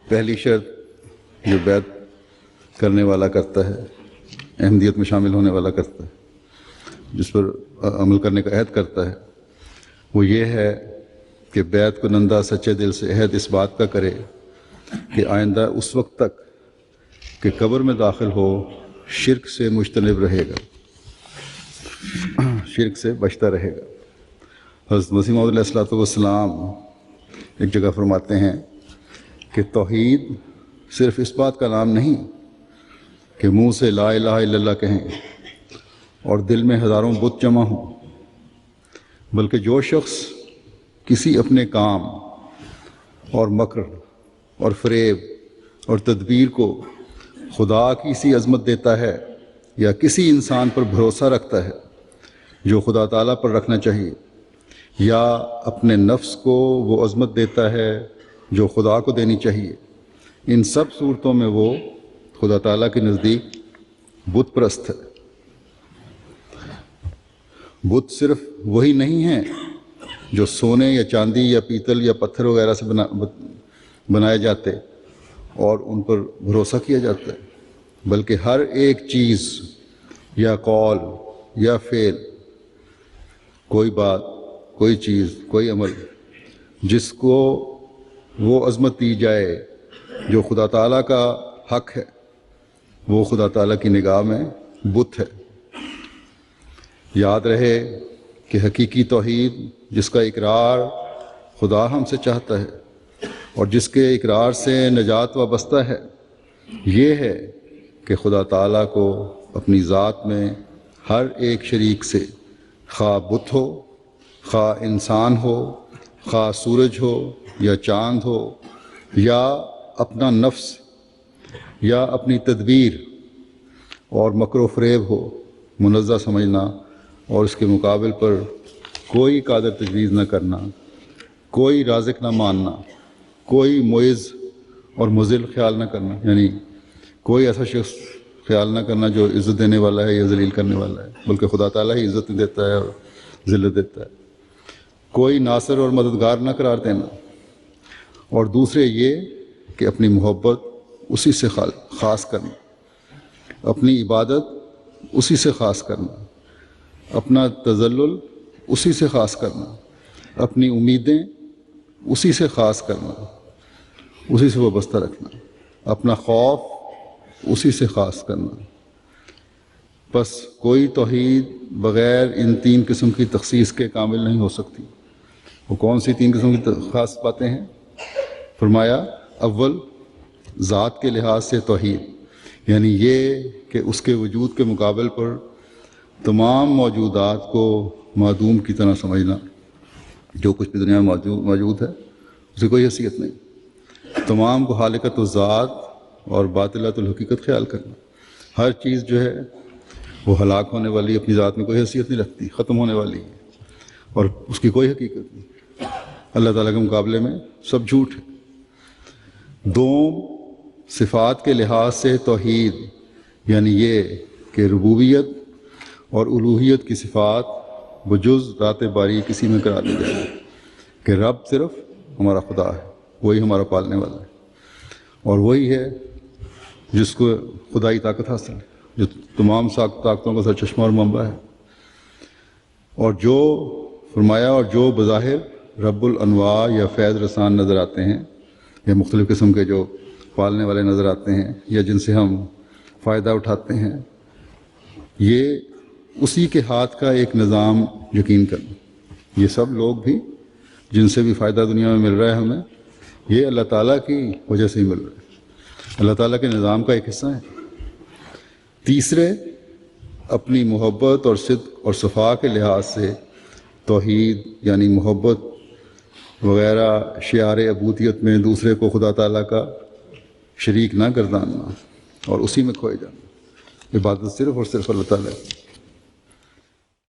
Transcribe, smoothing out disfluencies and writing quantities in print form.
پہلی شرط جو بیعت کرنے والا کرتا ہے، احمدیت میں شامل ہونے والا کرتا ہے، جس پر عمل کرنے کا عہد کرتا ہے، وہ یہ ہے کہ بیعت کنندہ سچے دل سے عہد اس بات کا کرے کہ آئندہ اس وقت تک کہ قبر میں داخل ہو شرک سے مجتنب رہے گا، شرک سے بچتا رہے گا۔ حضرت مسیح موعود علیہ الصلوۃ والسلام ایک جگہ فرماتے ہیں کہ توحید صرف اس بات کا نام نہیں کہ منہ سے لا الہ الا اللہ کہیں اور دل میں ہزاروں بت جمع ہوں، بلکہ جو شخص کسی اپنے کام اور مکر اور فریب اور تدبیر کو خدا کی سی عظمت دیتا ہے یا کسی انسان پر بھروسہ رکھتا ہے جو خدا تعالیٰ پر رکھنا چاہیے، یا اپنے نفس کو وہ عظمت دیتا ہے جو خدا کو دینی چاہیے، ان سب صورتوں میں وہ خدا تعالیٰ کے نزدیک بت پرست ہے۔ بت صرف وہی نہیں ہیں جو سونے یا چاندی یا پیتل یا پتھر وغیرہ سے بنائے جاتے اور ان پر بھروسہ کیا جاتا ہے، بلکہ ہر ایک چیز یا قول یا فعل، کوئی بات، کوئی چیز، کوئی عمل جس کو وہ عظمت دی جائے جو خدا تعالیٰ کا حق ہے، وہ خدا تعالیٰ کی نگاہ میں بت ہے۔ یاد رہے کہ حقیقی توحید جس کا اقرار خدا ہم سے چاہتا ہے اور جس کے اقرار سے نجات وابستہ ہے، یہ ہے کہ خدا تعالیٰ کو اپنی ذات میں ہر ایک شریک سے، خواہ بت ہو، خواہ انسان ہو، خواہ سورج ہو یا چاند ہو، یا اپنا نفس یا اپنی تدبیر اور مکر و فریب ہو، منزہ سمجھنا اور اس کے مقابل پر کوئی قادر تجویز نہ کرنا، کوئی رازق نہ ماننا، کوئی معز اور مذل خیال نہ کرنا، یعنی کوئی ایسا شخص خیال نہ کرنا جو عزت دینے والا ہے یا ذلیل کرنے والا ہے، بلکہ خدا تعالیٰ ہی عزت دیتا ہے اور ذلت دیتا ہے۔ کوئی ناصر اور مددگار نہ قرار دینا، اور دوسرے یہ کہ اپنی محبت اسی سے خاص کرنا، اپنی عبادت اسی سے خاص کرنا، اپنا تذلل اسی سے خاص کرنا، اپنی امیدیں اسی سے خاص کرنا، اسی سے وابستہ رکھنا، اپنا خوف اسی سے خاص کرنا۔ بس کوئی توحید بغیر ان تین قسم کی تخصیص کے کامل نہیں ہو سکتی۔ وہ کون سی تین قسم کی خاص باتیں ہیں؟ فرمایا، اول، ذات کے لحاظ سے توحید، یعنی یہ کہ اس کے وجود کے مقابل پر تمام موجودات کو معدوم کی طرح سمجھنا، جو کچھ بھی دنیا میں موجود ہے اسے کوئی حیثیت نہیں، تمام کو خالقۃ الذات اور باطلۃ الحقیقت خیال کرنا۔ ہر چیز جو ہے وہ ہلاک ہونے والی، اپنی ذات میں کوئی حیثیت نہیں رکھتی، ختم ہونے والی ہے اور اس کی کوئی حقیقت نہیں۔ اللہ تعالیٰ کے مقابلے میں سب جھوٹ ہے۔ دوم، صفات کے لحاظ سے توحید، یعنی یہ کہ ربوبیت اور الوہیت کی صفات بجز ذات باری کسی میں قرار دی جائے، کہ رب صرف ہمارا خدا ہے، وہی ہمارا پالنے والا ہے، اور وہی ہے جس کو خدائی طاقت حاصل ہے، جو تمام طاقتوں کا سرچشمہ اور منبع ہے، اور جو فرمایا اور جو بظاہر رب الانواع یا فیض رسان نظر آتے ہیں، یا مختلف قسم کے جو پالنے والے نظر آتے ہیں یا جن سے ہم فائدہ اٹھاتے ہیں، یہ اسی کے ہاتھ کا ایک نظام یقین کرنا۔ یہ سب لوگ بھی جن سے بھی فائدہ دنیا میں مل رہا ہے ہمیں، یہ اللہ تعالیٰ کی وجہ سے ہی مل رہا ہے، اللہ تعالیٰ کے نظام کا ایک حصہ ہے۔ تیسرے، اپنی محبت اور صدق اور صفا کے لحاظ سے توحید، یعنی محبت وغیرہ شعار عبودیت میں دوسرے کو خدا تعالیٰ کا شریک نہ گرداننا اور اسی میں کھوئے جانا۔ عبادت صرف اور صرف اللہ تعالیٰ ہے۔